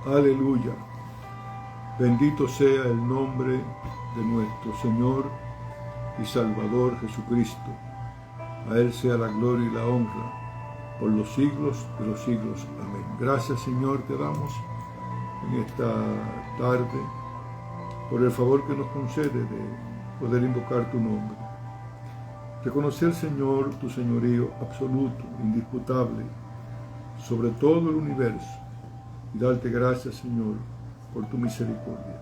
Aleluya. Bendito sea el nombre de nuestro Señor y Salvador Jesucristo. A Él sea la gloria y la honra por los siglos de los siglos. Amén. Gracias, Señor, te damos en esta tarde por el favor que nos concede de poder invocar tu nombre. Reconocer, Señor, tu señorío absoluto, indisputable, sobre todo el universo, y darte gracias, Señor, por tu misericordia.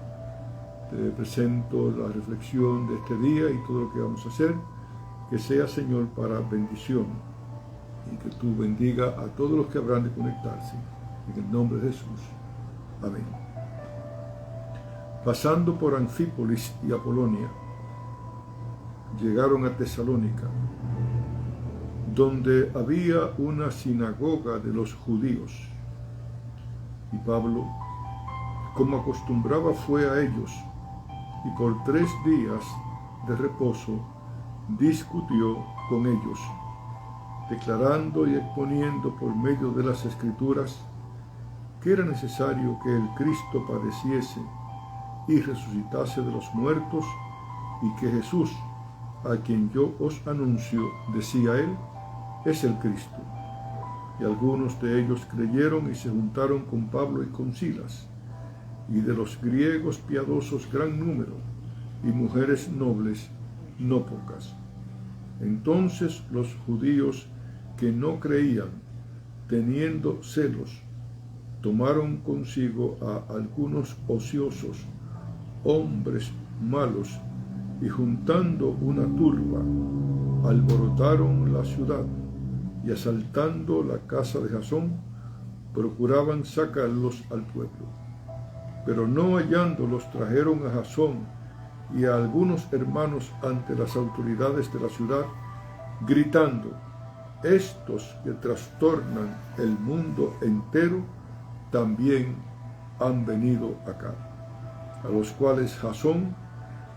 Te presento la reflexión de este día y todo lo que vamos a hacer, que sea, Señor, para bendición, y que tú bendiga a todos los que habrán de conectarse, en el nombre de Jesús. Amén. Pasando por Anfípolis y Apolonia, llegaron a Tesalónica, donde había una sinagoga de los judíos. Y Pablo, como acostumbraba, fue a ellos, y por 3 días de reposo discutió con ellos, declarando y exponiendo por medio de las Escrituras que era necesario que el Cristo padeciese y resucitase de los muertos, y que Jesús, a quien yo os anuncio, decía él, es el Cristo. Y algunos de ellos creyeron y se juntaron con Pablo y con Silas, y de los griegos piadosos gran número, y mujeres nobles no pocas. Entonces los judíos que no creían, teniendo celos, tomaron consigo a algunos ociosos, hombres malos, y juntando una turba, alborotaron la ciudad, y asaltando la casa de Jasón, procuraban sacarlos al pueblo. Pero no hallándolos, trajeron a Jasón y a algunos hermanos ante las autoridades de la ciudad, gritando: estos que trastornan el mundo entero, también han venido acá, a los cuales Jasón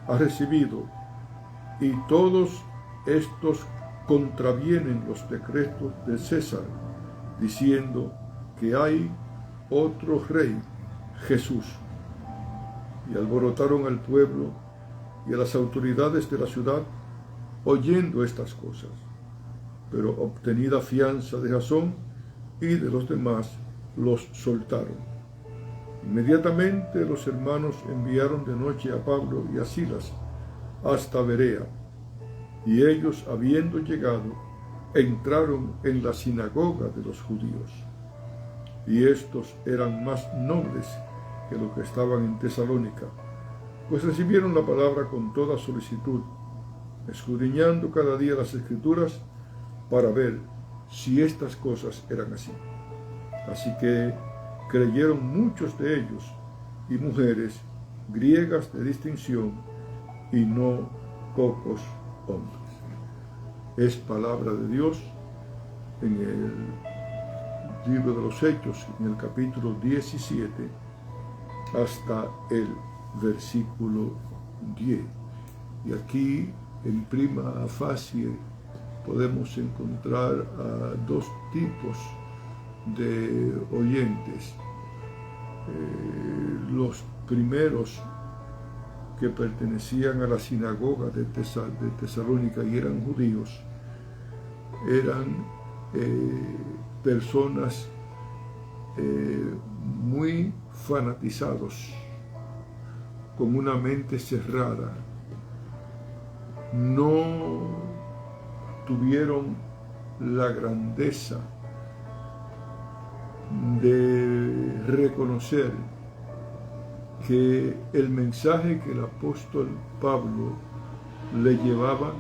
ha recibido, y todos estos contravienen los decretos de César, diciendo que hay otro rey, Jesús. Y alborotaron al pueblo y a las autoridades de la ciudad, oyendo estas cosas. Pero obtenida fianza de Jasón y de los demás, los soltaron. Inmediatamente los hermanos enviaron de noche a Pablo y a Silas hasta Berea, y ellos, habiendo llegado, entraron en la sinagoga de los judíos. Y estos eran más nobles que los que estaban en Tesalónica, pues recibieron la palabra con toda solicitud, escudriñando cada día las Escrituras para ver si estas cosas eran así. Así que creyeron muchos de ellos, y mujeres griegas de distinción, y no pocos hombres. Es palabra de Dios en el libro de los Hechos, en el capítulo 17, hasta el versículo 10. Y aquí, en prima facie, podemos encontrar a 2 tipos de oyentes. Los primeros, que pertenecían a la sinagoga de Tesalónica y eran judíos, eran personas muy fanatizados, con una mente cerrada. No tuvieron la grandeza de reconocer que el mensaje que el apóstol Pablo le llevaba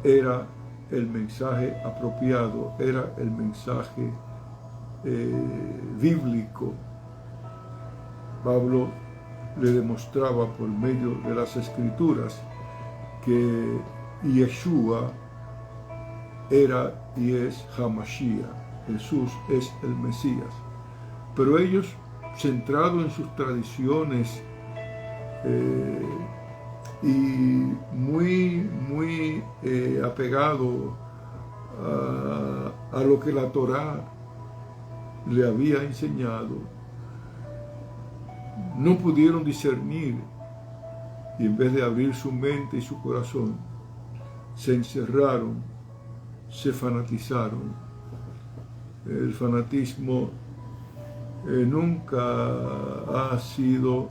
era el mensaje apropiado, era el mensaje bíblico. Pablo le demostraba por medio de las Escrituras que Yeshua era y es Hamashiach, Jesús es el Mesías. Pero ellos, centrados en sus tradiciones y muy apegado a lo que la Torá le había enseñado, no pudieron discernir y en vez de abrir su mente y su corazón, se encerraron, se fanatizaron. El fanatismo nunca ha sido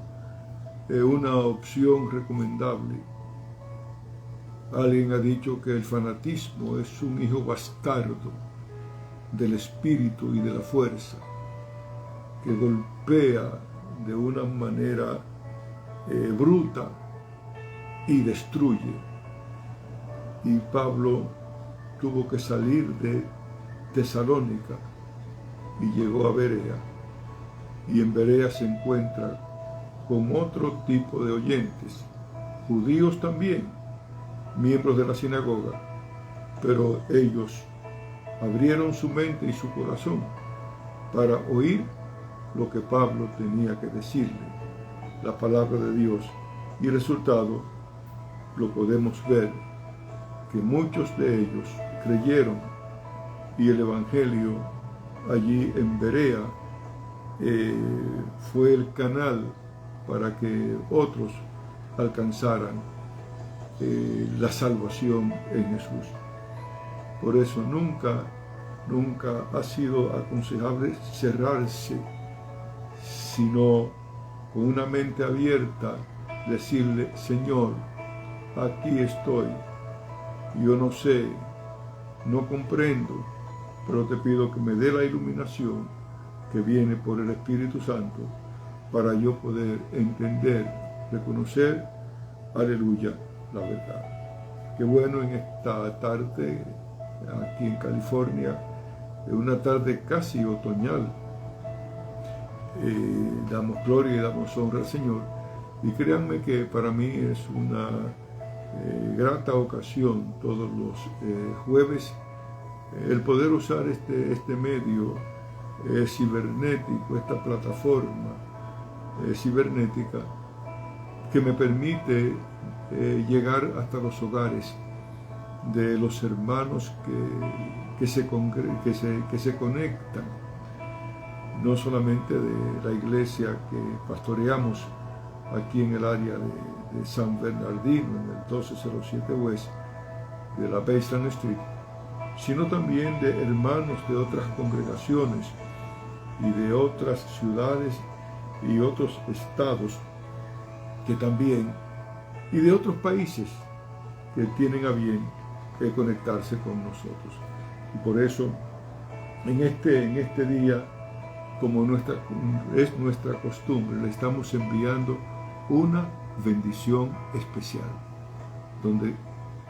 una opción recomendable. Alguien ha dicho que el fanatismo es un hijo bastardo del espíritu y de la fuerza, que golpea de una manera bruta y destruye. Y Pablo tuvo que salir de Tesalónica y llegó a Berea. Y en Berea se encuentra con otro tipo de oyentes, judíos también, miembros de la sinagoga, pero ellos abrieron su mente y su corazón para oír lo que Pablo tenía que decirle, la palabra de Dios. Y el resultado lo podemos ver, que muchos de ellos creyeron y el evangelio allí en Berea fue el canal para que otros alcanzaran la salvación en Jesús. Por eso nunca ha sido aconsejable cerrarse, sino con una mente abierta decirle: Señor, aquí estoy, yo no sé, no comprendo, pero te pido que me dé la iluminación que viene por el Espíritu Santo para yo poder entender, reconocer, aleluya, la verdad. Qué bueno en esta tarde, aquí en California, una tarde casi otoñal. Damos gloria y damos honra al Señor. Y créanme que para mí es una grata ocasión todos los jueves el poder usar este medio cibernético, esta plataforma cibernética que me permite llegar hasta los hogares de los hermanos que se conectan, no solamente de la iglesia que pastoreamos aquí en el área de San Bernardino, en el 1207 West de la Baseline Street, sino también de hermanos de otras congregaciones y de otras ciudades y otros estados que también, y de otros países que tienen a bien conectarse con nosotros. Y por eso, en este día, como es nuestra costumbre, le estamos enviando una bendición especial. Donde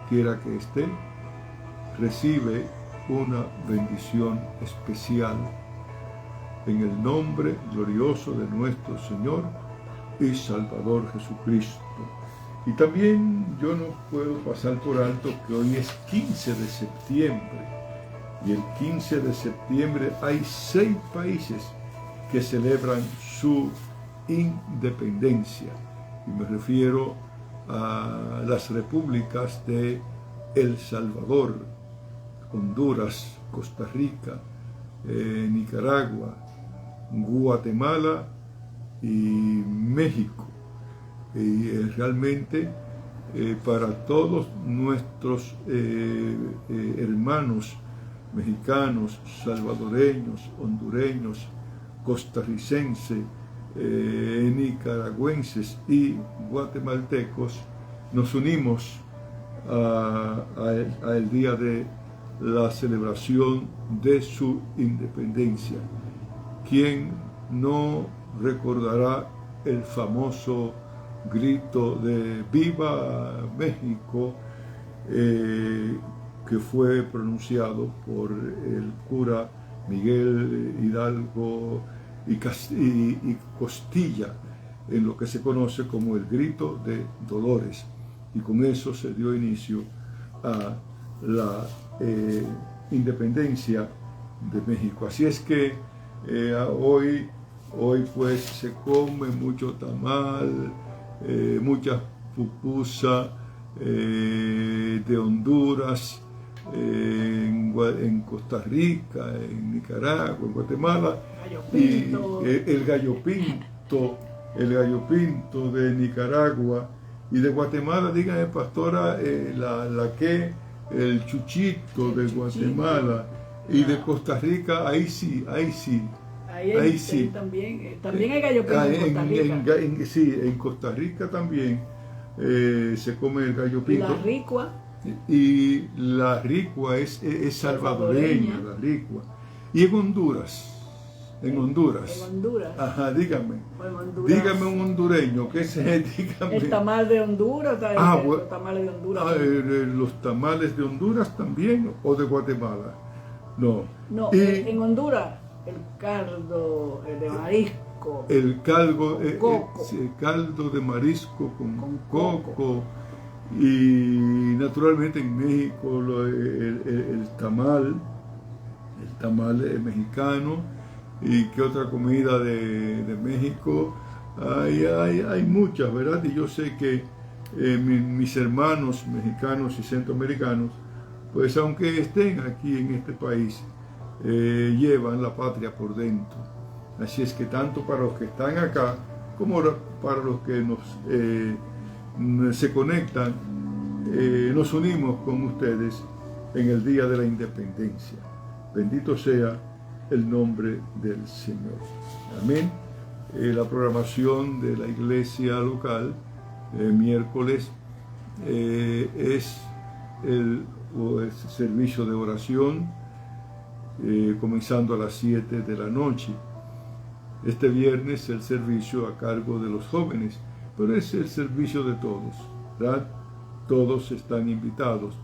quiera que esté, recibe una bendición especial en el nombre glorioso de nuestro Señor y Salvador Jesucristo. Y también yo no puedo pasar por alto que hoy es 15 de septiembre y el 15 de septiembre hay 6 países que celebran su independencia, y me refiero a las repúblicas de El Salvador, Honduras, Costa Rica, Nicaragua, Guatemala y México. Y realmente para todos nuestros hermanos mexicanos, salvadoreños, hondureños, costarricenses, nicaragüenses y guatemaltecos, nos unimos al día de la celebración de su independencia. ¿Quién no recordará el famoso grito de ¡Viva México! Que fue pronunciado por el cura Miguel Hidalgo y Costilla, en lo que se conoce como el grito de Dolores, y con eso se dio inicio a la independencia de México. Así es que hoy pues se come mucho tamal, mucha pupusa de Honduras, en Costa Rica, en Nicaragua, en Guatemala, y el gallo pinto el gallo pinto de Nicaragua, y de Guatemala, dígame, pastora, el chuchito de Guatemala, y de Costa Rica, ahí sí. Ahí sí. También hay gallo pinto en Costa Rica. Sí, en Costa Rica también se come el gallo pinto. Y la ricua. Y la ricua es salvadoreña, la ricua. Y en Honduras. En Honduras. Ajá, dígame. Dígame un hondureño, ¿qué es? Dígame. El tamal de Honduras. Los tamales de Honduras. Los tamales de Honduras también, o de Guatemala. No. No, en Honduras, el caldo de marisco. El caldo de marisco con coco. Y naturalmente en México el tamal mexicano. ¿Y qué otra comida de México? Hay muchas, ¿verdad? Y yo sé que mis hermanos mexicanos y centroamericanos, pues aunque estén aquí en este país, llevan la patria por dentro. Así es que tanto para los que están acá como para los que se conectan, nos unimos con ustedes en el Día de la Independencia. Bendito sea el nombre del Señor. Amén. La programación de la iglesia local, miércoles, es el servicio de oración, comenzando a las 7 de la noche. Este viernes el servicio a cargo de los jóvenes, pero es el servicio de todos, ¿verdad? Todos están invitados,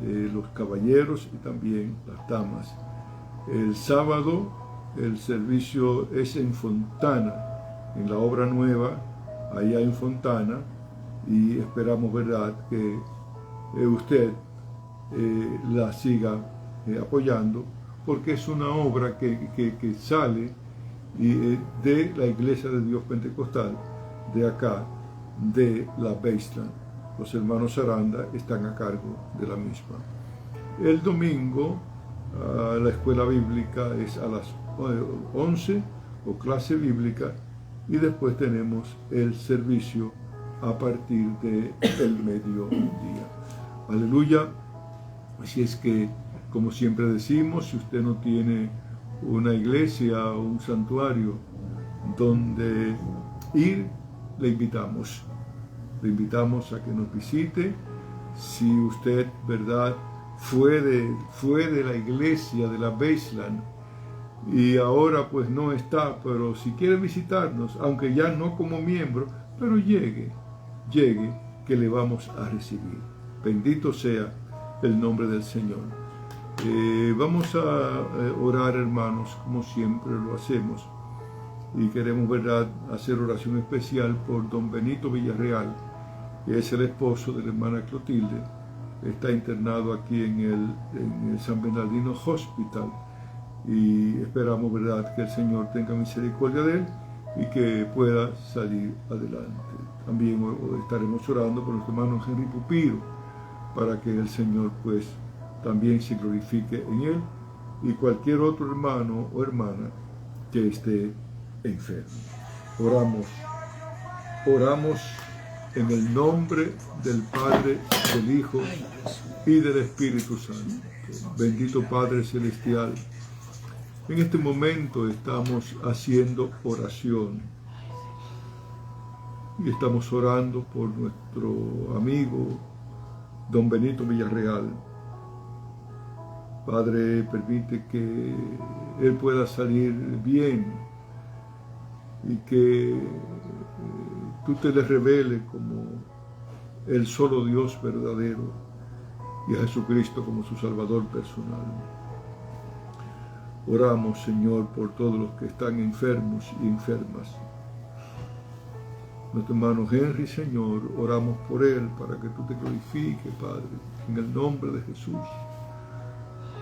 los caballeros y también las damas. El sábado el servicio es en Fontana, en la obra nueva, allá en Fontana, y esperamos, ¿verdad?, que usted la siga apoyando, porque es una obra que sale de la Iglesia de Dios Pentecostal, de acá, de la Baseline. Los hermanos Aranda están a cargo de la misma. El domingo, la escuela bíblica es a las 11, o clase bíblica, y después tenemos el servicio a partir del mediodía. Aleluya. Así es que, como siempre decimos, si usted no tiene una iglesia o un santuario donde ir, le invitamos. Le invitamos a que nos visite. Si usted, ¿verdad?, fue de la iglesia de la Baseline y ahora pues no está, pero si quiere visitarnos, aunque ya no como miembro, pero llegue, que le vamos a recibir. Bendito sea el nombre del Señor. Vamos a orar, hermanos, como siempre lo hacemos, y queremos, ¿verdad?, hacer oración especial por don Benito Villarreal, que es el esposo de la hermana Clotilde. Está internado aquí en el San Bernardino Hospital, y esperamos, ¿verdad?, que el Señor tenga misericordia de él y que pueda salir adelante. También estaremos orando por nuestro hermano Henry Pupiro, para que el Señor pues también se glorifique en él y cualquier otro hermano o hermana que esté enfermo. Oramos en el nombre del Padre, del Hijo y del Espíritu Santo. Bendito Padre Celestial, en este momento estamos haciendo oración y estamos orando por nuestro amigo don Benito Villarreal. Padre, permite que él pueda salir bien y que tú te le reveles como el solo Dios verdadero y a Jesucristo como su Salvador personal. Oramos, Señor, por todos los que están enfermos y enfermas. Nuestro hermano Henry, Señor, oramos por él para que tú te glorifiques, Padre, en el nombre de Jesús.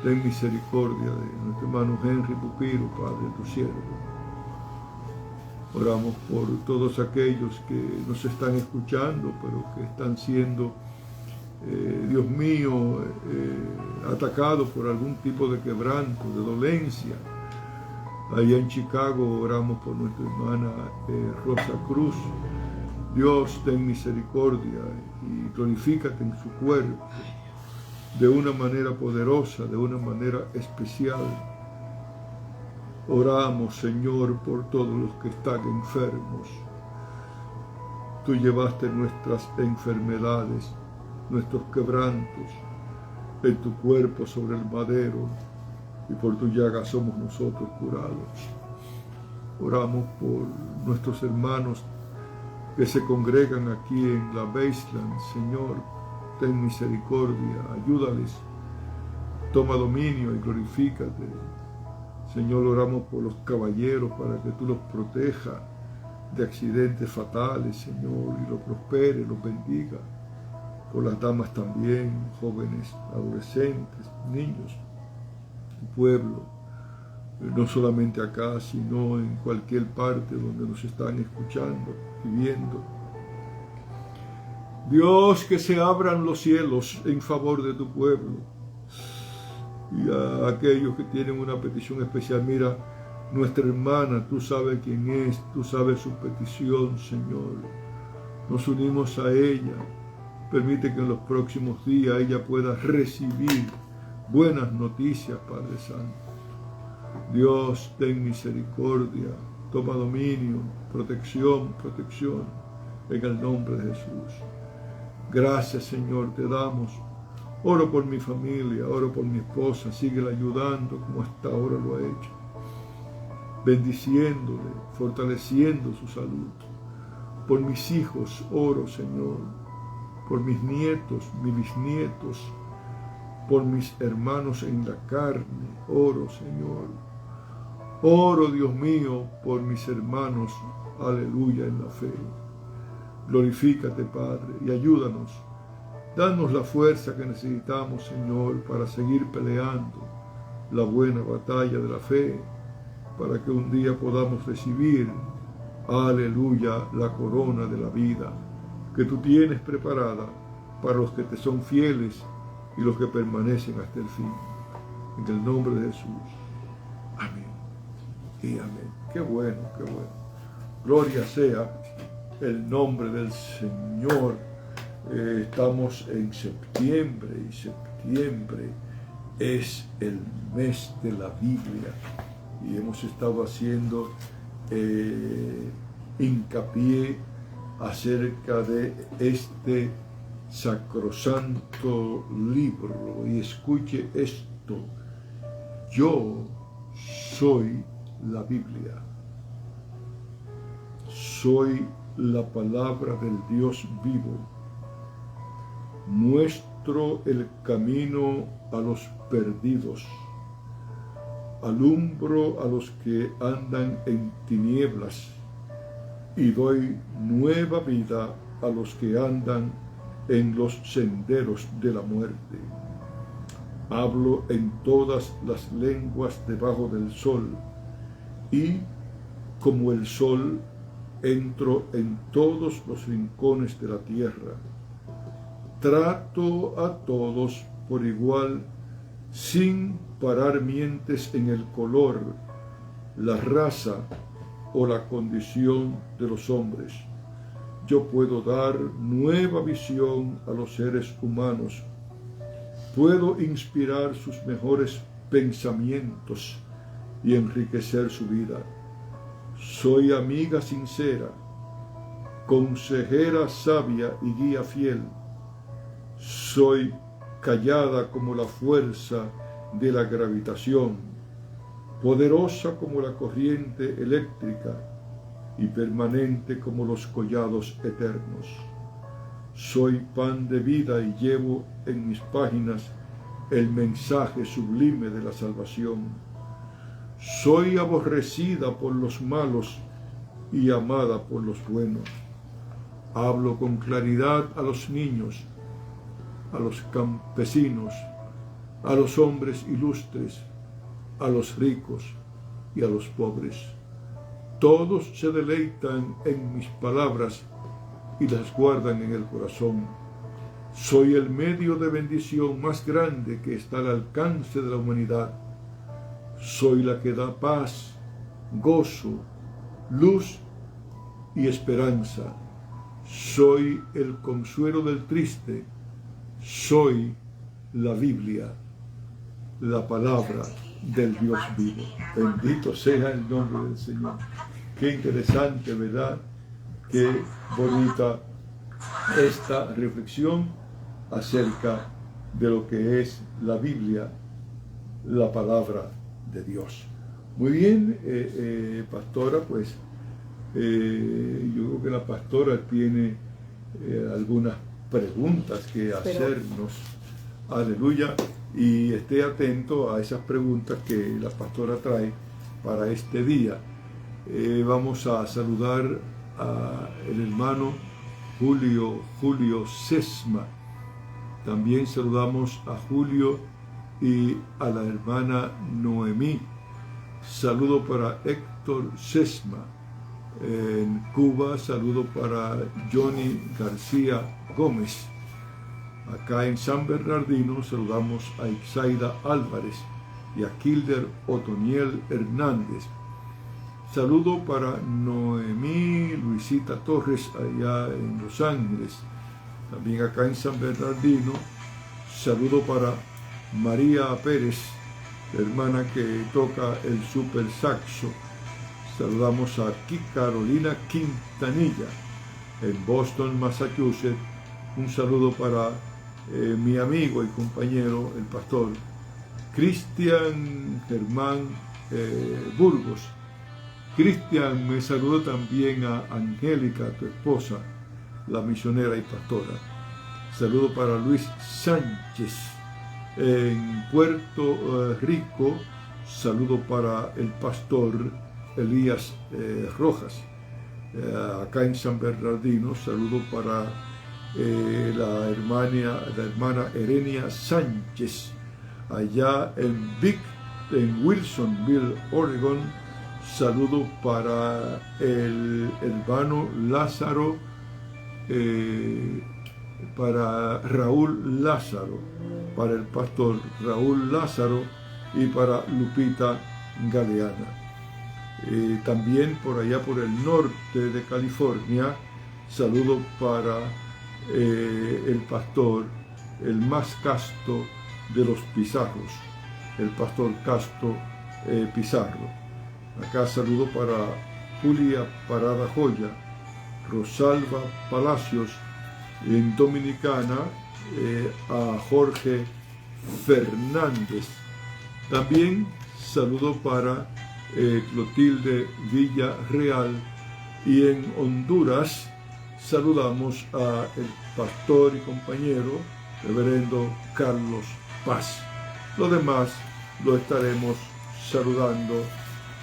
Ten misericordia de nuestro hermano Henry Pupiro, Padre, tu siervo. Oramos por todos aquellos que nos están escuchando, pero que están siendo, Dios mío, atacados por algún tipo de quebranto, de dolencia. Allá en Chicago oramos por nuestra hermana Rosa Cruz. Dios, ten misericordia y glorifícate en su cuerpo de una manera poderosa, de una manera especial. Oramos, Señor, por todos los que están enfermos. Tú llevaste nuestras enfermedades, nuestros quebrantos, en tu cuerpo sobre el madero, y por tu llaga somos nosotros curados. Oramos por nuestros hermanos que se congregan aquí en la Baseland. Señor, ten misericordia, ayúdales, toma dominio y glorifícate. Señor, oramos por los caballeros para que tú los protejas de accidentes fatales, Señor, y los prospere, los bendiga. Por las damas también, jóvenes, adolescentes, niños, tu pueblo, no solamente acá, sino en cualquier parte donde nos están escuchando y viendo. Dios, que se abran los cielos en favor de tu pueblo. Y a aquellos que tienen una petición especial, mira, nuestra hermana, tú sabes quién es, tú sabes su petición, Señor. Nos unimos a ella. Permite que en los próximos días ella pueda recibir buenas noticias, Padre Santo. Dios, ten misericordia, toma dominio, protección, en el nombre de Jesús. Gracias, Señor, te damos. Oro por mi familia, oro por mi esposa, síguela ayudando como hasta ahora lo ha hecho, bendiciéndole, fortaleciendo su salud. Por mis hijos oro, Señor, por mis nietos, mis bisnietos, por mis hermanos en la carne, oro, Señor. Oro, Dios mío, por mis hermanos, aleluya, en la fe. Glorifícate, Padre, y ayúdanos. Danos la fuerza que necesitamos, Señor, para seguir peleando la buena batalla de la fe, para que un día podamos recibir, aleluya, la corona de la vida que tú tienes preparada para los que te son fieles y los que permanecen hasta el fin. En el nombre de Jesús. Amén y amén. Qué bueno, qué bueno. Gloria sea el nombre del Señor. Estamos en septiembre y septiembre es el mes de la Biblia y hemos estado haciendo hincapié acerca de este sacrosanto libro. Y escuche esto: yo soy la Biblia, soy la palabra del Dios vivo, muestro el camino a los perdidos, alumbro a los que andan en tinieblas y doy nueva vida a los que andan en los senderos de la muerte. Hablo en todas las lenguas debajo del sol y, como el sol, entro en todos los rincones de la tierra. Trato a todos por igual, sin parar mientes en el color, la raza o la condición de los hombres. Yo puedo dar nueva visión a los seres humanos. Puedo inspirar sus mejores pensamientos y enriquecer su vida. Soy amiga sincera, consejera sabia y guía fiel. Soy callada como la fuerza de la gravitación, poderosa como la corriente eléctrica y permanente como los collados eternos. Soy pan de vida y llevo en mis páginas el mensaje sublime de la salvación. Soy aborrecida por los malos y amada por los buenos. Hablo con claridad a los niños, a los campesinos, a los hombres ilustres, a los ricos y a los pobres. Todos se deleitan en mis palabras y las guardan en el corazón. Soy el medio de bendición más grande que está al alcance de la humanidad. Soy la que da paz gozo, luz y esperanza. Soy el consuelo del triste, soy la Biblia, la palabra del Dios vivo. Bendito sea el nombre del Señor. Qué interesante, ¿verdad? Qué bonita esta reflexión acerca de lo que es la Biblia, la palabra de Dios. Muy bien, pastora, pues yo creo que la pastora tiene algunas preguntas que hacernos. Aleluya. Y esté atento a esas preguntas que la pastora trae para este día. Vamos a saludar al hermano Julio Sesma. También saludamos a Julio y a la hermana Noemí. Saludo para Héctor Sesma en Cuba. Saludo para Johnny García Gómez. Acá en San Bernardino saludamos a Ixaida Álvarez y a Kilder Otoniel Hernández. Saludo para Noemí Luisita Torres allá en Los Ángeles. También acá en San Bernardino. Saludo para María Pérez, hermana que toca el super saxo. Saludamos a Carolina Quintanilla en Boston, Massachusetts. Un saludo para mi amigo y compañero, el pastor Cristian Germán Burgos. Cristian, me saludo también a Angélica, tu esposa, la misionera y pastora. Saludo para Luis Sánchez en Puerto Rico. Saludo para el pastor Elías Rojas. Acá en San Bernardino, saludo para la hermana Erenia Sánchez, allá en Wilsonville, Oregon. Saludo para el hermano Lázaro, para Raúl Lázaro, para el pastor Raúl Lázaro y para Lupita Galeana. También por allá por el norte de California, saludo para el pastor, el más casto de los Pizarros, el pastor Casto Pizarro. Acá saludo para Julia Parada Joya, Rosalba Palacios en Dominicana, a Jorge Fernández. También saludo para Clotilde Villarreal, y en Honduras saludamos a el pastor y compañero reverendo Carlos Paz. Lo demás lo estaremos saludando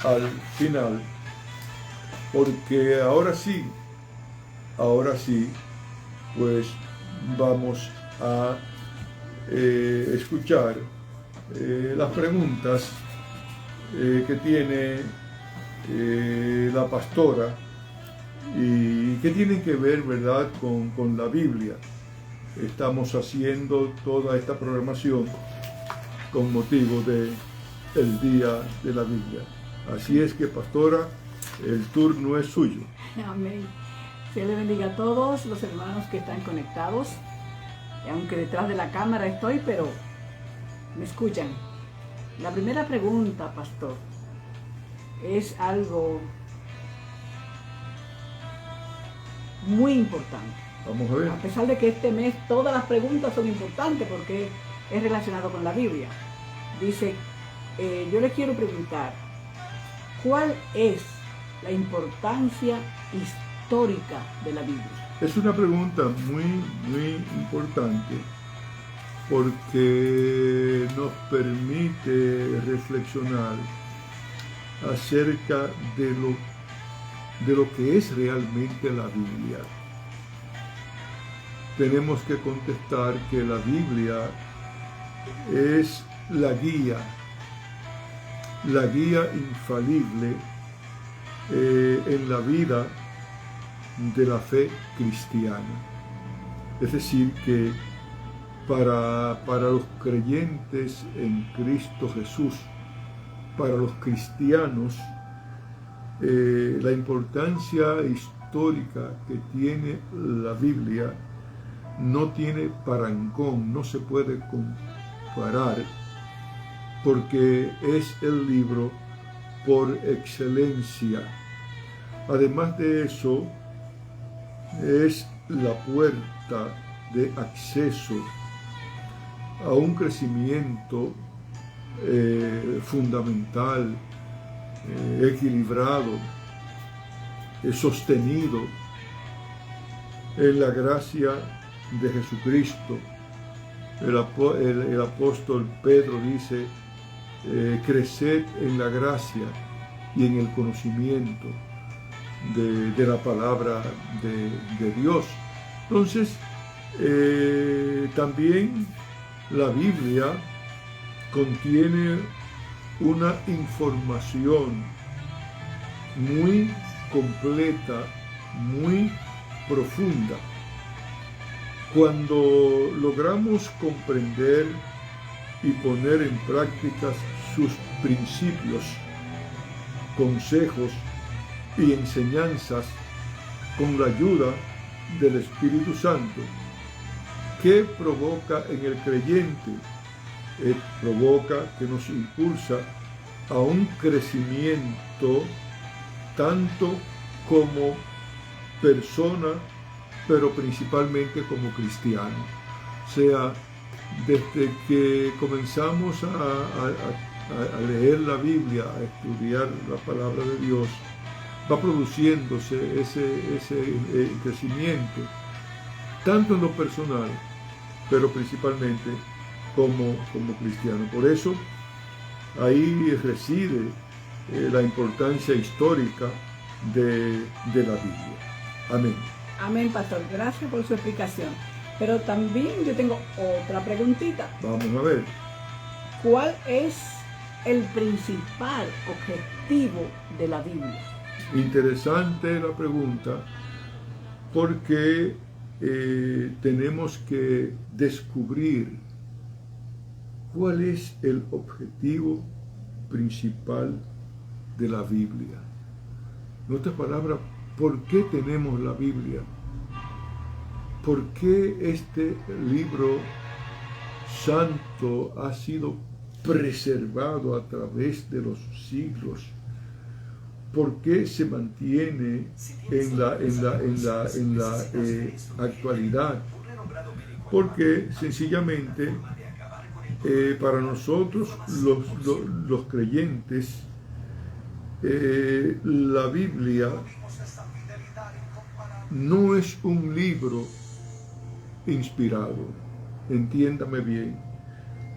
al final, porque ahora sí, pues vamos a escuchar las preguntas que tiene la pastora y que tienen que ver, ¿verdad?, con la Biblia. Estamos haciendo toda esta programación con motivo del Día de la Biblia. Así es que, pastora, el turno es suyo. Amén. Dios le bendiga a todos los hermanos que están conectados. Aunque detrás de la cámara estoy, pero me escuchan. La primera pregunta, pastor, es algo muy importante. Vamos a ver. A pesar de que este mes todas las preguntas son importantes porque es relacionado con la Biblia. Dice, yo le quiero preguntar, ¿cuál es la importancia histórica de la Biblia? Es una pregunta muy importante porque nos permite reflexionar acerca de lo que es realmente la Biblia. Tenemos que contestar que la Biblia es la guía infalible en la vida de la fe cristiana. Es decir, que para los creyentes en Cristo Jesús, para los cristianos, la importancia histórica que tiene la Biblia no tiene parangón, no se puede comparar, porque es el libro por excelencia. Además de eso, es la puerta de acceso a un crecimiento fundamental, equilibrado, sostenido en la gracia de Jesucristo. El apóstol Pedro dice, creced en la gracia y en el conocimiento de la palabra de Dios. Entonces, también la Biblia contiene una información muy completa, muy profunda. Cuando logramos comprender y poner en práctica sus principios, consejos y enseñanzas con la ayuda del Espíritu Santo, ¿qué provoca en el creyente? Provoca que nos impulsa a un crecimiento tanto como persona, pero principalmente como cristiano. O sea, desde que comenzamos a leer la Biblia, a estudiar la palabra de Dios, va produciéndose ese crecimiento, tanto en lo personal, pero principalmente como cristiano. Por eso, ahí reside la importancia histórica de la Biblia. Amén. Amén, pastor. Gracias por su explicación. Pero también yo tengo otra preguntita. Vamos a ver. ¿Cuál es el principal objetivo de la Biblia? Interesante la pregunta, porque tenemos que descubrir cuál es el objetivo principal de la Biblia. En otras palabras, ¿por qué tenemos la Biblia? ¿Por qué este libro santo ha sido preservado a través de los siglos? ¿Por qué se mantiene en la actualidad? Porque sencillamente para nosotros los creyentes, la Biblia no es un libro inspirado. Entiéndame bien,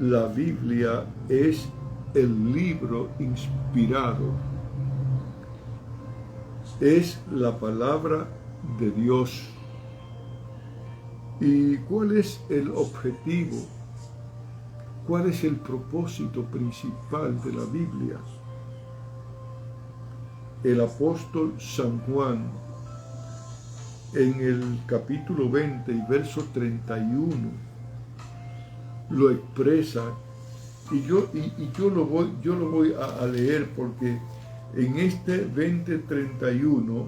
la Biblia es el libro inspirado. Es la palabra de Dios. ¿Y cuál es el objetivo? ¿Cuál es el propósito principal de la Biblia? El apóstol San Juan, en el capítulo 20 y verso 31, lo expresa, y yo lo voy a leer, porque en este 20:31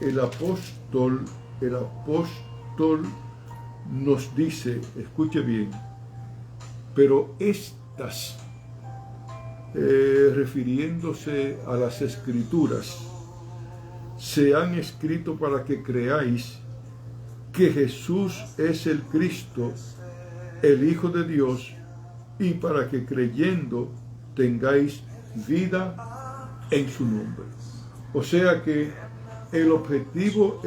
el apóstol nos dice, escuche bien, pero estas, refiriéndose a las Escrituras, se han escrito para que creáis que Jesús es el Cristo, el Hijo de Dios, y para que creyendo tengáis vida en su nombre. O sea que el objetivo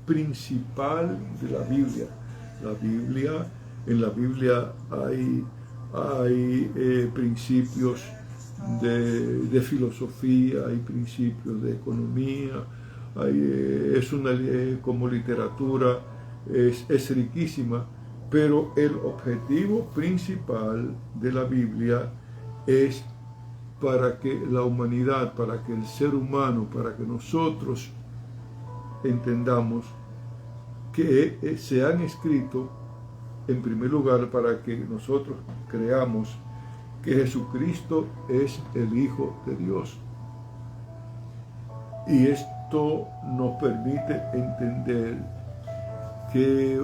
principal de la Biblia, en la Biblia hay principios de filosofía, hay principios de economía, como literatura, es riquísima, pero el objetivo principal de la Biblia es para que la humanidad, para que el ser humano, para que nosotros entendamos que se han escrito, en primer lugar, para que nosotros creamos que Jesucristo es el Hijo de Dios. Y esto nos permite entender que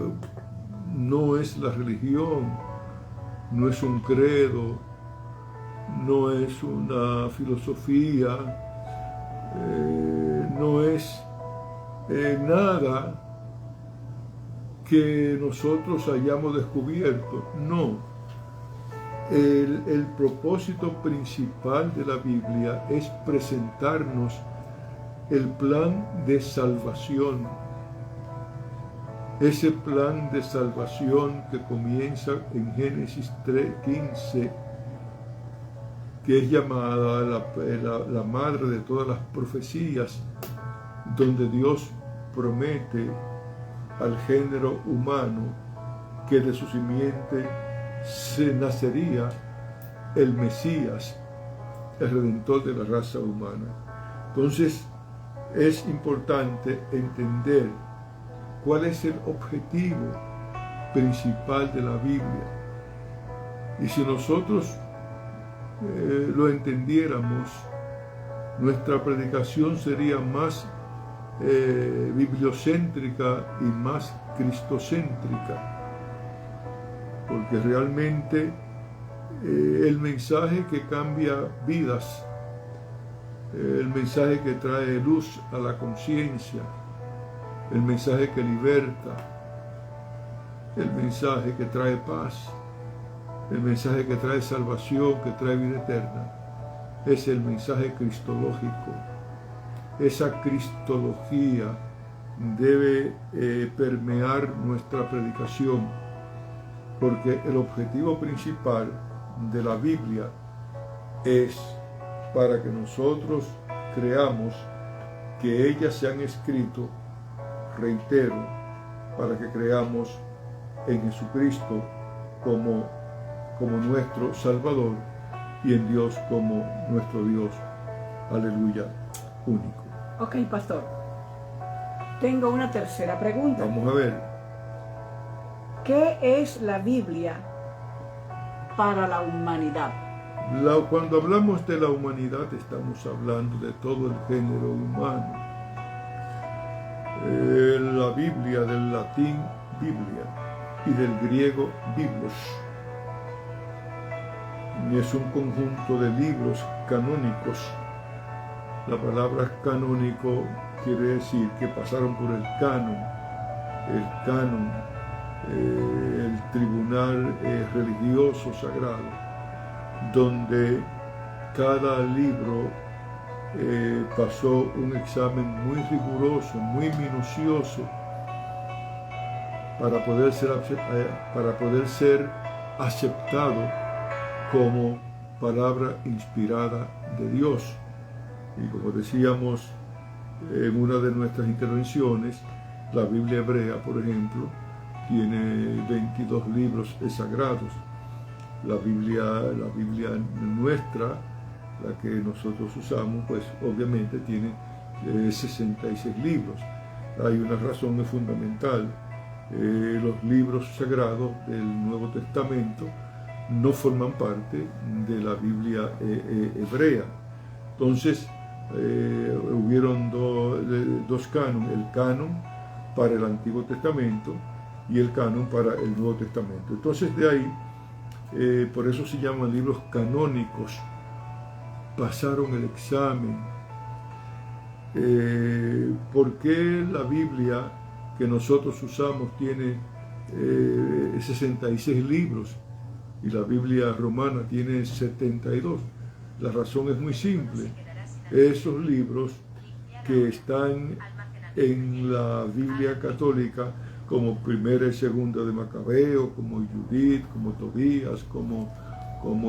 no es la religión, no es un credo, no es una filosofía, no es nada que nosotros hayamos descubierto. No. El propósito principal de la Biblia es presentarnos el plan de salvación. Ese plan de salvación que comienza en Génesis 3:15, que es llamada la madre de todas las profecías, donde Dios promete al género humano que de su simiente se nacería el Mesías, el Redentor de la raza humana. Entonces, es importante entender cuál es el objetivo principal de la Biblia. Y si nosotros lo entendiéramos, nuestra predicación sería más bibliocéntrica y más cristocéntrica, porque realmente el mensaje que cambia vidas, el mensaje que trae luz a la conciencia, el mensaje que liberta, el mensaje que trae paz, el mensaje que trae salvación, que trae vida eterna, es el mensaje cristológico. Esa cristología debe permear nuestra predicación, porque el objetivo principal de la Biblia es para que nosotros creamos que ellas se han escrito, reitero, para que creamos en Jesucristo como nuestro Salvador y en Dios como nuestro Dios, aleluya, único. Ok, pastor. Tengo una tercera pregunta. Vamos a ver. ¿Qué es la Biblia para la humanidad? Cuando hablamos de la humanidad, estamos hablando de todo el género humano. La Biblia, del latín Biblia y del griego Biblos, es un conjunto de libros canónicos. La palabra canónico quiere decir que pasaron por el canon, el tribunal religioso sagrado, donde cada libro pasó un examen muy riguroso, muy minucioso, para poder ser aceptado como palabra inspirada de Dios. Y como decíamos en una de nuestras intervenciones, la Biblia hebrea, por ejemplo, tiene 22 libros sagrados. La Biblia nuestra, la que nosotros usamos, pues obviamente tiene 66 libros. Hay una razón fundamental. Los libros sagrados del Nuevo Testamento no forman parte de la Biblia hebrea. Entonces, hubieron dos cánones, el canon para el Antiguo Testamento y el canon para el Nuevo Testamento. Entonces, de ahí, por eso se llaman libros canónicos, pasaron el examen. ¿Por qué la Biblia que nosotros usamos tiene 66 libros y la Biblia romana tiene 72? La razón es muy simple. Esos libros que están en la Biblia católica, como Primera y Segunda de Macabeo, como Judith, como Tobías, como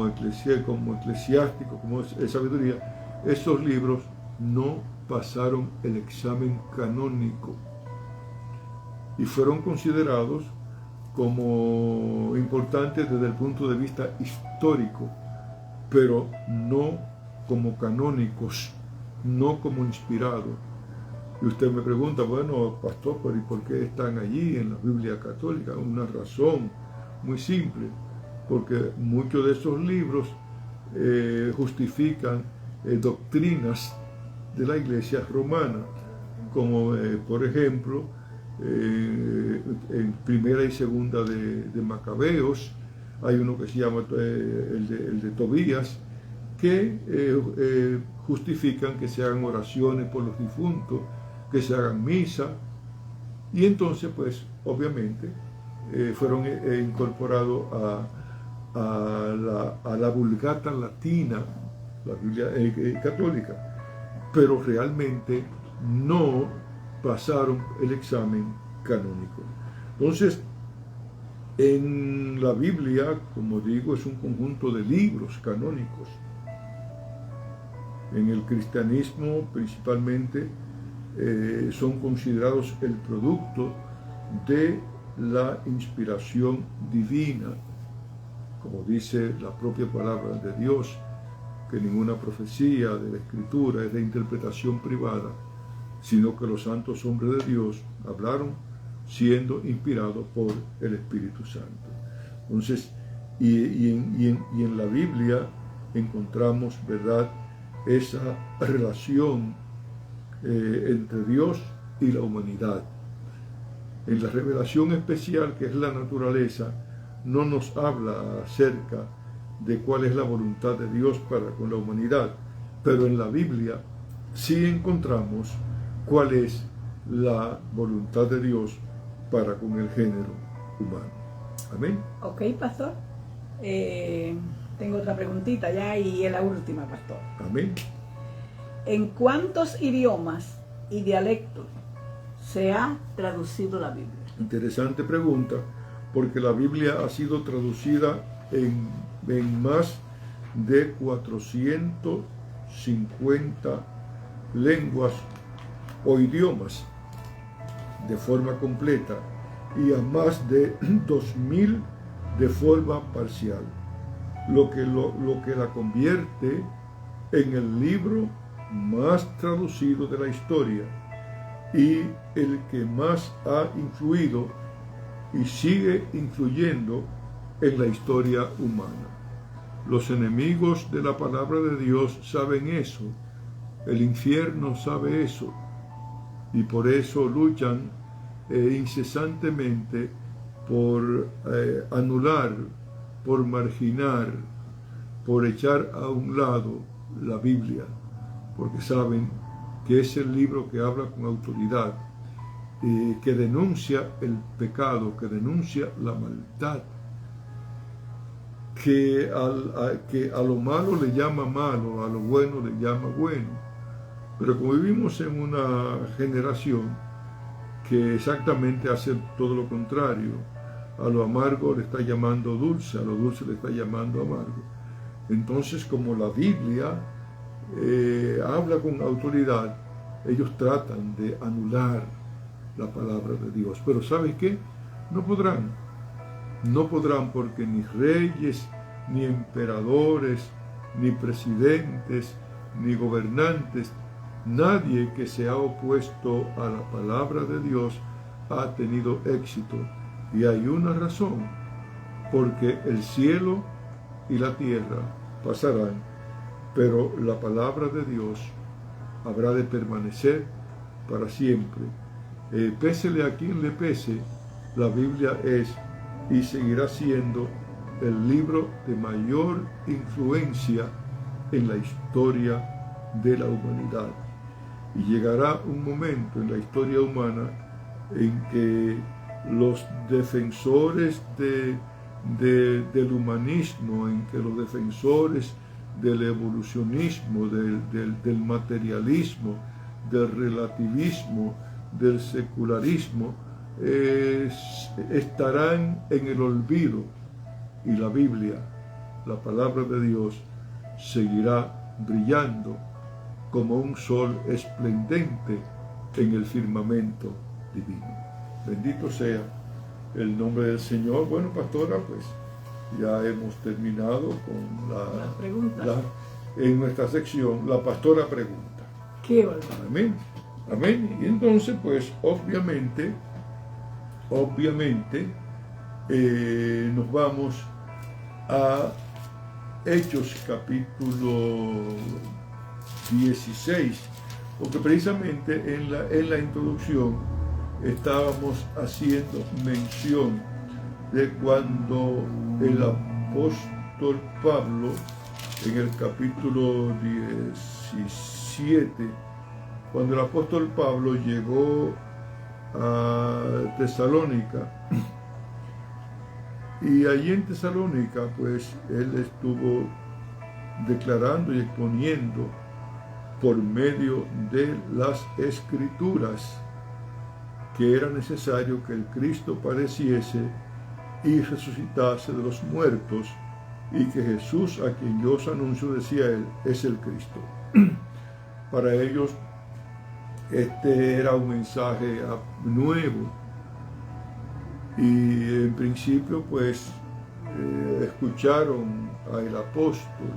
Eclesiástico, como Sabiduría, esos libros no pasaron el examen canónico y fueron considerados como importantes desde el punto de vista histórico, pero no como canónicos, no como inspirados. Y usted me pregunta, bueno, pastor, ¿y por qué están allí en la Biblia católica? Una razón muy simple, porque muchos de esos libros justifican doctrinas de la iglesia romana, como por ejemplo en primera y segunda de Macabeos hay uno que se llama el de Tobías, que justifican que se hagan oraciones por los difuntos, que se hagan misa, y entonces pues obviamente fueron incorporados a la Vulgata latina, la Biblia católica, pero realmente no pasaron el examen canónico. Entonces, en la Biblia, como digo, es un conjunto de libros canónicos. En el cristianismo, principalmente, son considerados el producto de la inspiración divina, como dice la propia palabra de Dios, que ninguna profecía de la Escritura es de interpretación privada, sino que los santos hombres de Dios hablaron siendo inspirados por el Espíritu Santo. Entonces, y en la Biblia encontramos, ¿verdad?, esa relación entre Dios y la humanidad. En la revelación especial, que es la naturaleza, no nos habla acerca de cuál es la voluntad de Dios para con la humanidad, pero en la Biblia sí encontramos cuál es la voluntad de Dios para con el género humano. Amén. Ok, pastor. Tengo otra preguntita ya y es la última, pastor. Amén. ¿En cuántos idiomas y dialectos se ha traducido la Biblia? Interesante pregunta, porque la Biblia ha sido traducida en más de 450 lenguas o idiomas de forma completa y a más de 2000 de forma parcial, lo que la convierte en el libro más traducido de la historia y el que más ha influido y sigue influyendo en la historia humana. Los enemigos de la palabra de Dios saben eso, el infierno sabe eso, y por eso luchan incesantemente por anular, por marginar, por echar a un lado la Biblia, porque saben que es el libro que habla con autoridad, que denuncia el pecado, que denuncia la maldad, que a lo malo le llama malo, a lo bueno le llama bueno. Pero como vivimos en una generación que exactamente hace todo lo contrario, a lo amargo le está llamando dulce, a lo dulce le está llamando amargo. Entonces, como la Biblia habla con autoridad, ellos tratan de anular la palabra de Dios. Pero ¿sabes qué? No podrán porque ni reyes, ni emperadores, ni presidentes, ni gobernantes, nadie que se ha opuesto a la palabra de Dios ha tenido éxito. Y hay una razón, porque el cielo y la tierra pasarán, pero la palabra de Dios habrá de permanecer para siempre. Pésele a quien le pese, la Biblia es y seguirá siendo el libro de mayor influencia en la historia de la humanidad. Y llegará un momento en la historia humana en que los defensores del humanismo, en que los defensores del evolucionismo, del materialismo, del relativismo, del secularismo, estarán en el olvido, y la Biblia, la palabra de Dios, seguirá brillando como un sol esplendente en el firmamento divino. Bendito sea el nombre del Señor. Bueno, pastora, pues ya hemos terminado con las preguntas. En nuestra sección, la pastora pregunta. Qué bueno. Amén. Amén. Y entonces, pues, obviamente, nos vamos a Hechos capítulo 16, porque precisamente en la introducción estábamos haciendo mención de cuando el apóstol Pablo, en el capítulo 17, cuando el apóstol Pablo llegó a Tesalónica, y allí en Tesalónica, pues, él estuvo declarando y exponiendo por medio de las Escrituras que era necesario que el Cristo padeciese y resucitase de los muertos, y que Jesús, a quien yo os anuncio, decía él, es el Cristo. Para ellos, este era un mensaje nuevo, y en principio, pues, escucharon al apóstol,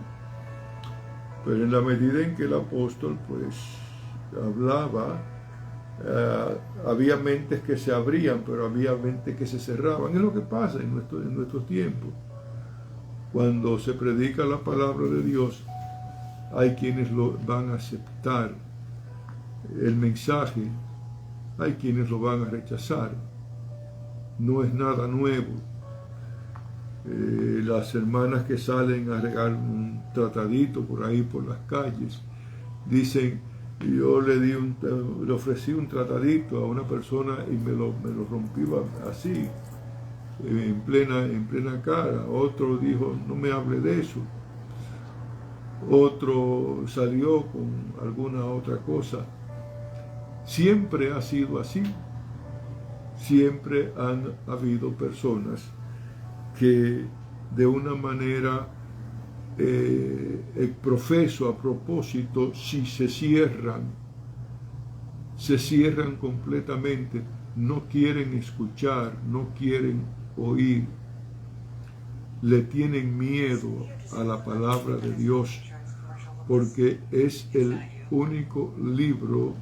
pero en la medida en que el apóstol, pues, hablaba, había mentes que se abrían, pero había mentes que se cerraban. Es lo que pasa en nuestros tiempos. Cuando se predica la palabra de Dios, hay quienes lo van a aceptar el mensaje, hay quienes lo van a rechazar. No es nada nuevo. Las hermanas que salen a regar un tratadito por ahí, por las calles, dicen: yo le ofrecí un tratadito a una persona y me lo rompí así, en plena cara. Otro dijo: no me hable de eso. Otro salió con alguna otra cosa. Siempre ha sido así. Siempre han habido personas que de una manera profeso a propósito, si se cierran completamente, no quieren escuchar, no quieren oír, le tienen miedo a la palabra de Dios, porque es el único libro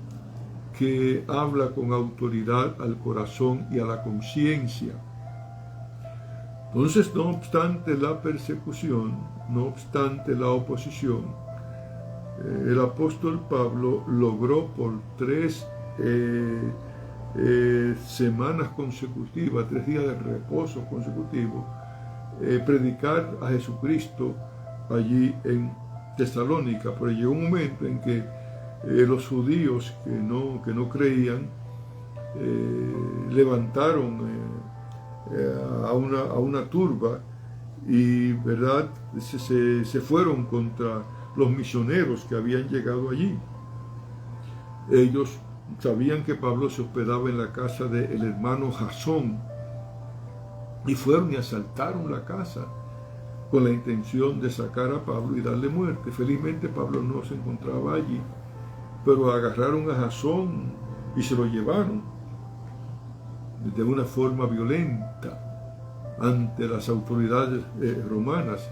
que habla con autoridad al corazón y a la conciencia. Entonces, no obstante la persecución, no obstante la oposición, el apóstol Pablo logró por 3 semanas consecutivas, 3 días de reposo consecutivos, predicar a Jesucristo allí en Tesalónica. Pero llegó un momento en que los judíos que no creían levantaron a una turba y, ¿verdad?, se fueron contra los misioneros que habían llegado allí. Ellos sabían que Pablo se hospedaba en la casa del hermano Jasón y fueron y asaltaron la casa con la intención de sacar a Pablo y darle muerte. Felizmente Pablo no se encontraba allí, pero agarraron a Jasón y se lo llevaron de una forma violenta ante las autoridades romanas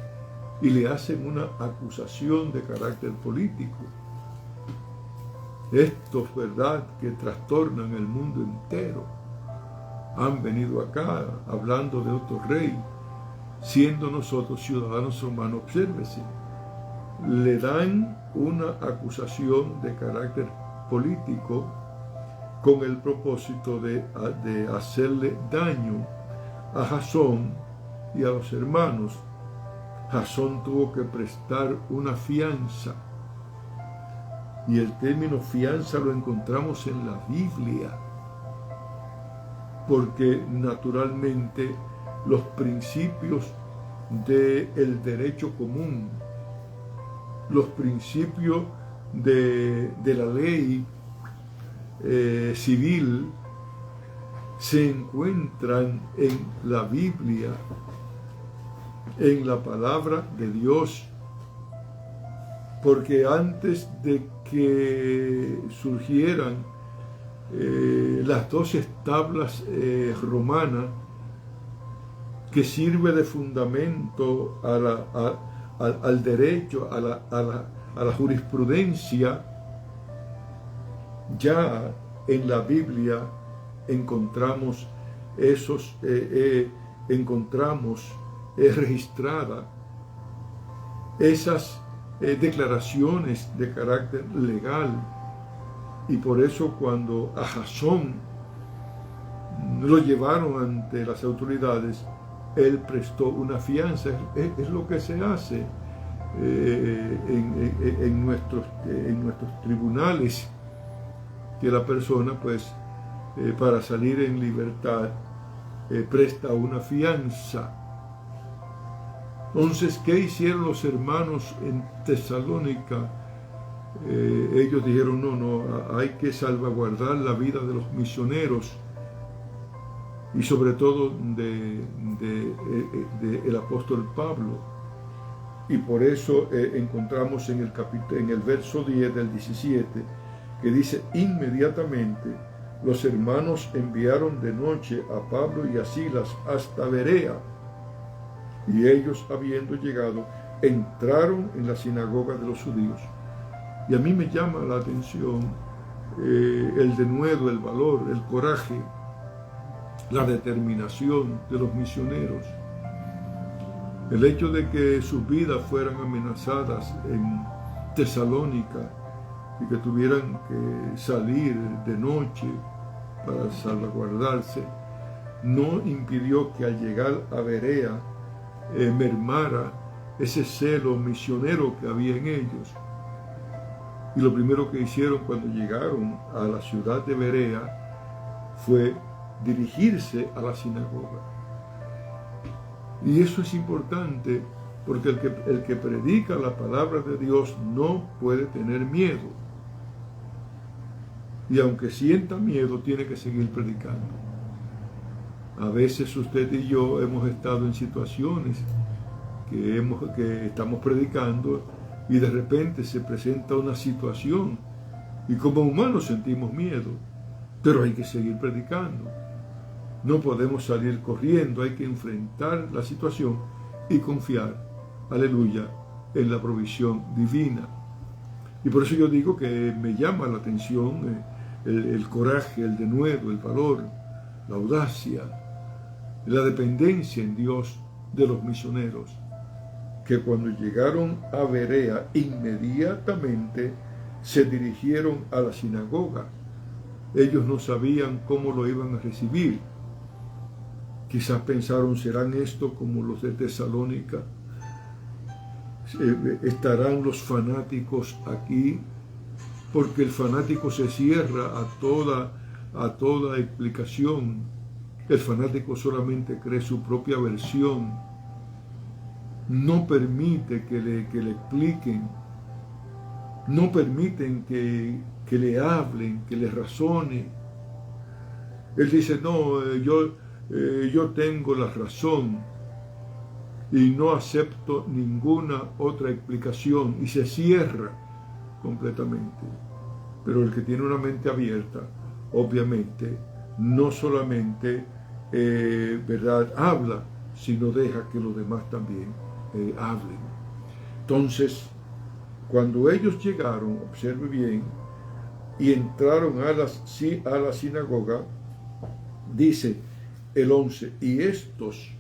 y le hacen una acusación de carácter político. Estos, ¿verdad?, que trastornan el mundo entero, han venido acá hablando de otro rey, siendo nosotros ciudadanos romanos. Obsérvese, le dan una acusación de carácter político con el propósito de hacerle daño a Jasón y a los hermanos. Jasón tuvo que prestar una fianza, y el término fianza lo encontramos en la Biblia, porque naturalmente los principios del derecho común, los principios de la ley civil se encuentran en la Biblia, en la palabra de Dios, porque antes de que surgieran las 12 tablas romanas, que sirve de fundamento al derecho, a la jurisprudencia, ya en la Biblia encontramos registrada esas declaraciones de carácter legal. Y por eso cuando a Jasón lo llevaron ante las autoridades, él prestó una fianza. Es lo que se hace en nuestros tribunales, que la persona pues para salir en libertad presta una fianza. Entonces, ¿qué hicieron los hermanos en Tesalónica? Ellos dijeron, no, hay que salvaguardar la vida de los misioneros y sobre todo de el apóstol Pablo. Y por eso encontramos en el verso 10 del 17, que dice, inmediatamente los hermanos enviaron de noche a Pablo y a Silas hasta Berea, y ellos, habiendo llegado, entraron en la sinagoga de los judíos. Y a mí me llama la atención el denuedo, el valor, el coraje, la determinación de los misioneros. El hecho de que sus vidas fueran amenazadas en Tesalónica y que tuvieran que salir de noche para salvaguardarse, no impidió que al llegar a Berea mermara ese celo misionero que había en ellos. Y lo primero que hicieron cuando llegaron a la ciudad de Berea fue dirigirse a la sinagoga. Y eso es importante porque el que predica la palabra de Dios no puede tener miedo. Y aunque sienta miedo, tiene que seguir predicando. A veces usted y yo hemos estado en situaciones que estamos predicando y de repente se presenta una situación y como humanos sentimos miedo, pero hay que seguir predicando. No podemos salir corriendo, hay que enfrentar la situación y confiar, aleluya, en la provisión divina. Y por eso yo digo que me llama la atención el coraje, el denuedo, el valor, la audacia, la dependencia en Dios de los misioneros, que cuando llegaron a Berea inmediatamente se dirigieron a la sinagoga. Ellos no sabían cómo lo iban a recibir. Quizás pensaron, ¿serán esto como los de Tesalónica? ¿Estarán los fanáticos aquí? Porque el fanático se cierra a toda explicación. El fanático solamente cree su propia versión. No permite que le expliquen. No permiten que le hablen, que le razone. Él dice, no, yo tengo la razón y no acepto ninguna otra explicación, y se cierra completamente. Pero el que tiene una mente abierta, obviamente, no solamente verdad habla, sino deja que los demás también hablen. Entonces, cuando ellos llegaron, observe bien, y entraron a la sinagoga, dice el 11, y estos,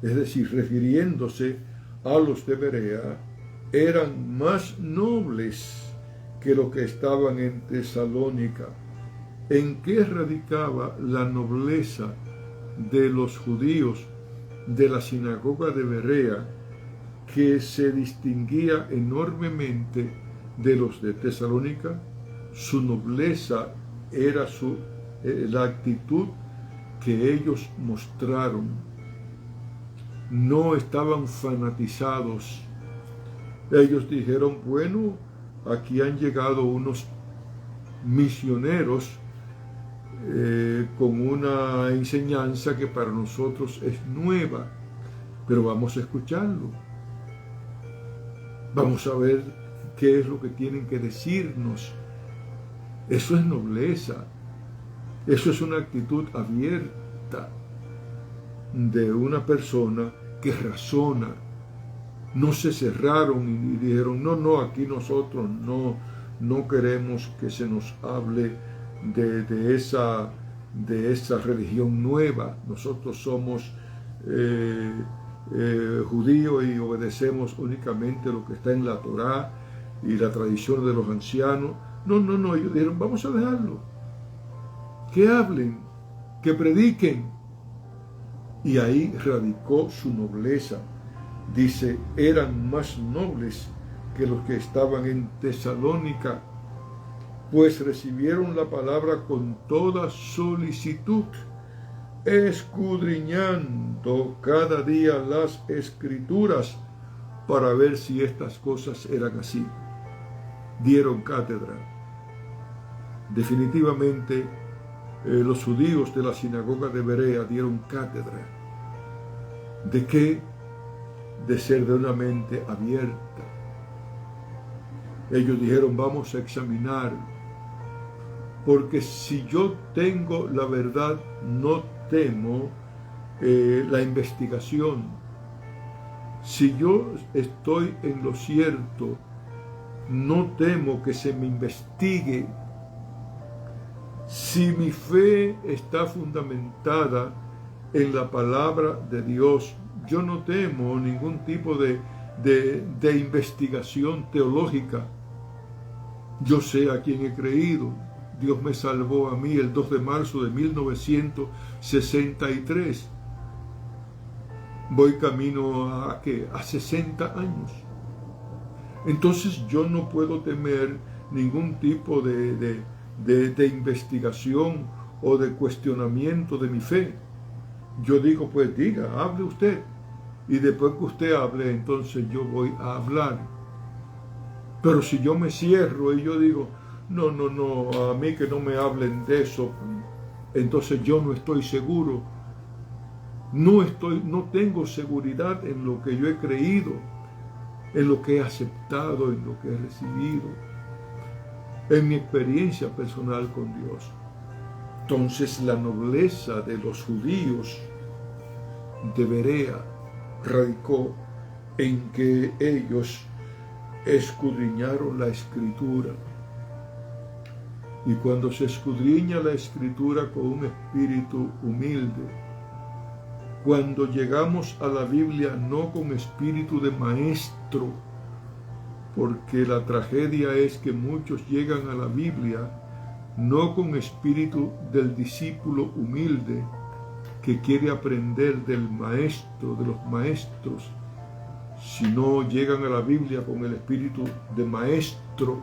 es decir, refiriéndose a los de Berea, eran más nobles que los que estaban en Tesalónica. ¿En qué radicaba la nobleza de los judíos de la sinagoga de Berea, que se distinguía enormemente de los de Tesalónica? Su nobleza era la actitud que ellos mostraron. No estaban fanatizados. Ellos dijeron, bueno, aquí han llegado unos misioneros con una enseñanza que para nosotros es nueva, pero vamos a escucharlo. Vamos a ver qué es lo que tienen que decirnos. Eso es nobleza. Eso es una actitud abierta de una persona que razona. No se cerraron y dijeron, no, aquí nosotros no queremos que se nos hable de esa religión nueva. Nosotros somos judío y obedecemos únicamente lo que está en la Torá y la tradición de los ancianos. No, ellos dijeron, vamos a dejarlo, que hablen, que prediquen. Y ahí radicó su nobleza. Dice, eran más nobles que los que estaban en Tesalónica, pues recibieron la palabra con toda solicitud, escudriñando cada día las Escrituras para ver si estas cosas eran así. Dieron cátedra. Definitivamente, los judíos de la sinagoga de Berea dieron cátedra. ¿De qué? De ser de una mente abierta. Ellos dijeron, vamos a examinar, porque si yo tengo la verdad, no temo la investigación. Si yo estoy en lo cierto, no temo que se me investigue. Si mi fe está fundamentada en la palabra de Dios, yo no temo ningún tipo de investigación teológica. Yo sé a quién he creído. Dios me salvó a mí el 2 de marzo de 1963. Voy camino a 60 años. Entonces yo no puedo temer ningún tipo de investigación o de cuestionamiento de mi fe. Yo digo, pues diga, hable usted. Y después que usted hable, entonces yo voy a hablar. Pero si yo me cierro y yo digo, no, a mí que no me hablen de eso, entonces yo no estoy seguro. No tengo seguridad en lo que yo he creído, en lo que he aceptado, en lo que he recibido, en mi experiencia personal con Dios. Entonces la nobleza de los judíos de Berea radicó en que ellos escudriñaron la Escritura. Y cuando se escudriña la Escritura con un espíritu humilde, cuando llegamos a la Biblia no con espíritu de maestro, porque la tragedia es que muchos llegan a la Biblia no con espíritu del discípulo humilde que quiere aprender del maestro, de los maestros, sino llegan a la Biblia con el espíritu de maestro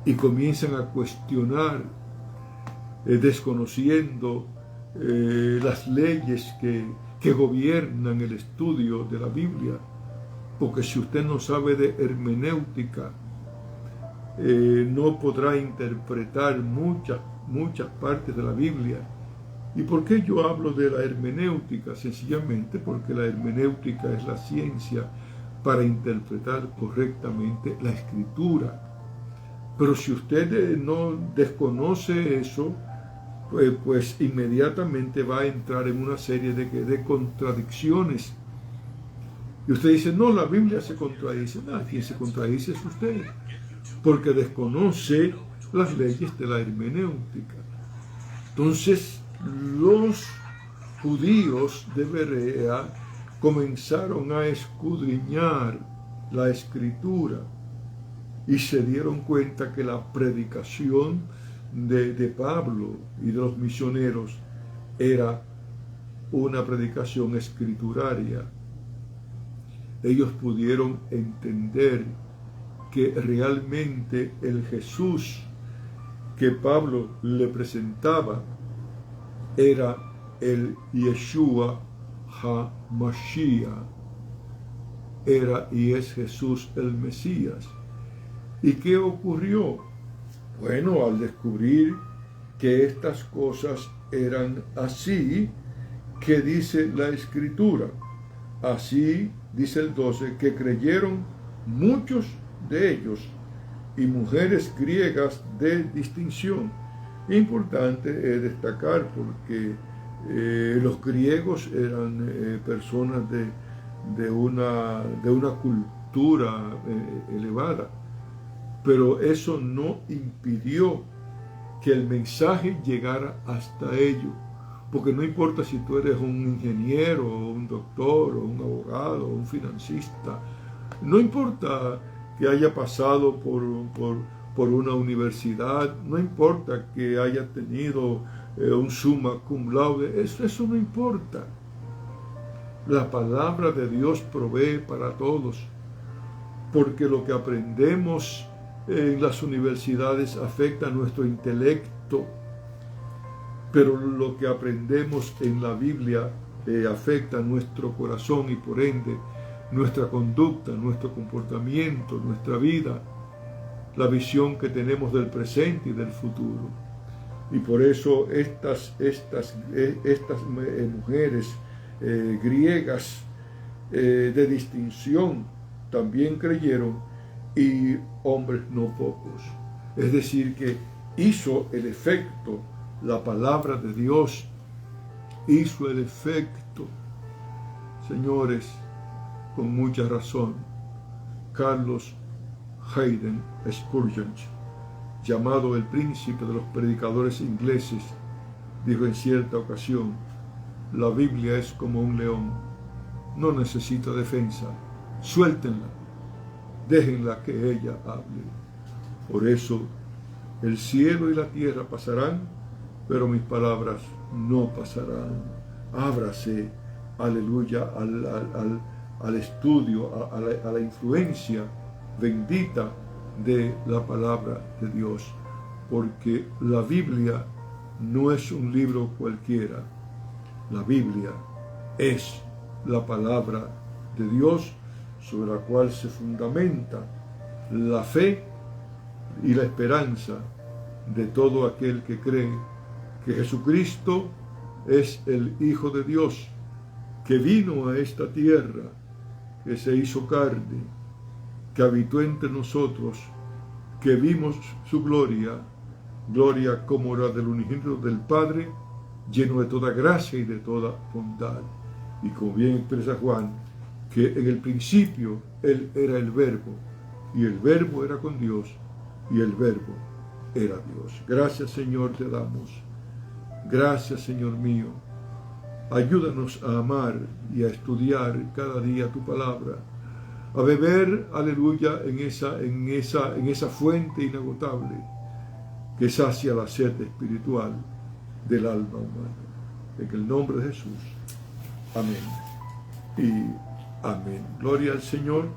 y comienzan a cuestionar, desconociendo las leyes que gobiernan el estudio de la Biblia. Porque si usted no sabe de hermenéutica, no podrá interpretar muchas partes de la Biblia. ¿Y por qué yo hablo de la hermenéutica? Sencillamente porque la hermenéutica es la ciencia para interpretar correctamente la Escritura. Pero si usted no desconoce eso, pues inmediatamente va a entrar en una serie de contradicciones. Y usted dice, no, la Biblia se contradice. No, quien se contradice es usted, porque desconoce las leyes de la hermenéutica. Entonces, los judíos de Berea comenzaron a escudriñar la Escritura y se dieron cuenta que la predicación de Pablo y de los misioneros era una predicación escrituraria. Ellos pudieron entender que realmente el Jesús que Pablo le presentaba era el Yeshua HaMashiach, era y es Jesús el Mesías. ¿Y qué ocurrió? Bueno, al descubrir que estas cosas eran así, que dice la Escritura, así dice el 12, que creyeron muchos de ellos y mujeres griegas de distinción. Importante destacar porque los griegos eran personas de una cultura elevada, pero eso no impidió que el mensaje llegara hasta ellos. porque no importa si tú eres un ingeniero, o un doctor, o un abogado, o un financista, no importa que haya pasado por una universidad, no importa que haya tenido un summa cum laude, eso no importa. La palabra de Dios provee para todos, porque lo que aprendemos en las universidades afecta a nuestro intelecto, pero lo que aprendemos en la Biblia afecta a nuestro corazón y por ende nuestra conducta, nuestro comportamiento, nuestra vida, la visión que tenemos del presente y del futuro. Y por eso estas mujeres griegas de distinción también creyeron, y hombres no pocos. Es decir, que hizo el efecto, la palabra de Dios hizo el efecto. Señores, con mucha razón, Carlos Hayden Spurgeon, llamado el príncipe de los predicadores ingleses, dijo en cierta ocasión: la Biblia es como un león, no necesita defensa, suéltenla, déjenla que ella hable. Por eso el cielo y la tierra pasarán, pero mis palabras no pasarán. Ábrase, aleluya, al estudio, a la influencia bendita de la palabra de Dios, porque la Biblia no es un libro cualquiera. La Biblia es la palabra de Dios sobre la cual se fundamenta la fe y la esperanza de todo aquel que cree que Jesucristo es el Hijo de Dios, que vino a esta tierra, que se hizo carne, que habitó entre nosotros, que vimos su gloria, gloria como la del unigénito del Padre, lleno de toda gracia y de toda bondad. Y como bien expresa Juan, que en el principio Él era el Verbo, y el Verbo era con Dios, y el Verbo era Dios. Gracias, Señor, te damos. Gracias, Señor mío. Ayúdanos a amar y a estudiar cada día tu palabra, a beber, aleluya, en esa fuente inagotable que sacia la sed espiritual del alma humana. En el nombre de Jesús. Amén. Y amén. Gloria al Señor.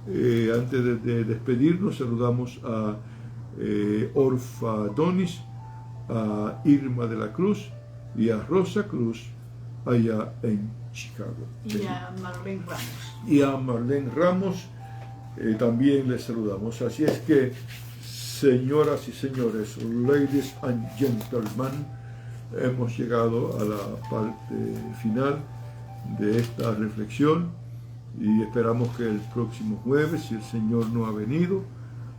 Antes de despedirnos, saludamos a Orfa Donis, a Irma de la Cruz y a Rosa Cruz allá en Chicago. Y a Marlene Ramos. Y a Marlene Ramos también les saludamos. Así es que, señoras y señores, ladies and gentlemen, hemos llegado a la parte final de esta reflexión y esperamos que el próximo jueves, si el Señor no ha venido,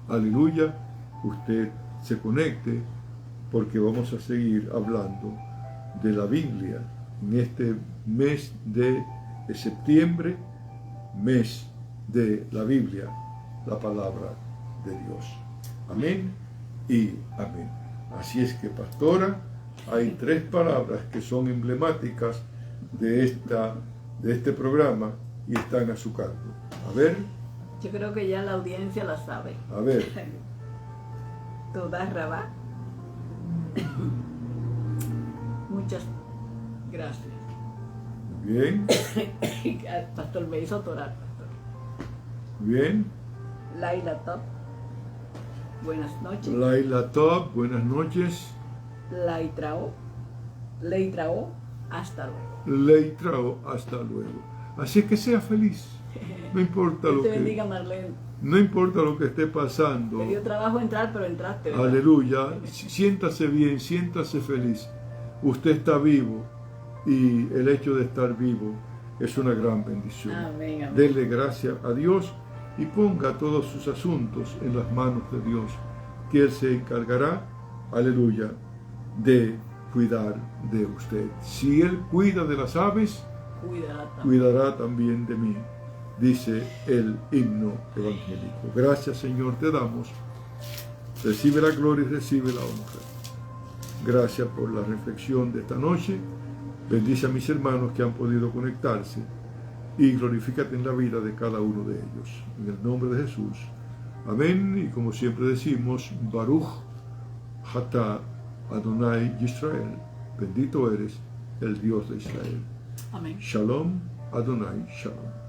aleluya, usted se conecte, porque vamos a seguir hablando de la Biblia en este mes de septiembre, mes de la Biblia, la palabra de Dios. Amén y amén. Así es que, pastora, hay 3 palabras que son emblemáticas de este programa y están a su cargo. A ver. Yo creo que ya la audiencia la sabe. A ver. Toda Rabá. Muchas gracias. Bien. Pastor me hizo orar, pastor. Bien. Laila Top. Buenas noches. Laila Top, buenas noches. Leitrao, hasta luego. Leitrao, hasta luego. Así que sea feliz. No importa Dios lo te que... bendiga, Marlene. No importa lo que esté pasando. Te dio trabajo entrar, pero entraste, ¿verdad? Aleluya. Siéntase bien, siéntase feliz. Usted está vivo y el hecho de estar vivo es una gran bendición. Amén, amén. Dele gracias a Dios y ponga todos sus asuntos en las manos de Dios, que Él se encargará, aleluya, de cuidar de usted. Si Él cuida de las aves, cuidará también de mí, dice el himno evangélico. Gracias, Señor, te damos. Recibe la gloria y recibe la honra. Gracias por la reflexión de esta noche. Bendice a mis hermanos que han podido conectarse y glorifícate en la vida de cada uno de ellos. En el nombre de Jesús. Amén. Y como siempre decimos, Baruch Atah Adonai Yisrael. Bendito eres el Dios de Israel. Amén. Shalom Adonai Shalom.